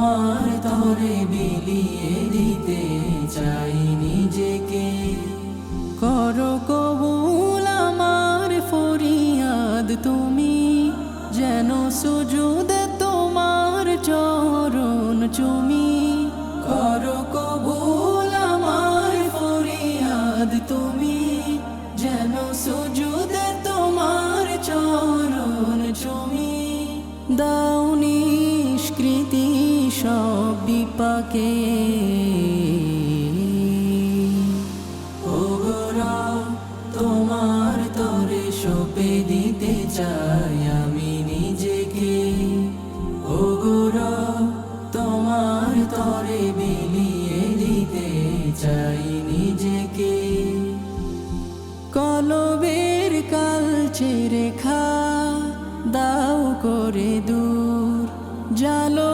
তোমার তরে বিলিয়ে দিতে চাই নিজেকে। করো কবুল আমার ফরিয়াদ তুমি, যেন সুজুদে তোমার চরণ চুমি। করো কবুল আমার ফরিয়াদ তুমি, যেন সুজুদে তোমার চরণ চুমি। দাও নিষ্কৃতি সব বিপাকে, ওগো রব তোমার তরে সঁপে দিতে চাই আমি নিজেকে। ওগো রব তোমার তরে বিলিয়ে দিতে চাই নিজেকে। কলবের কালচে রেখা দাও করে দূর, জালো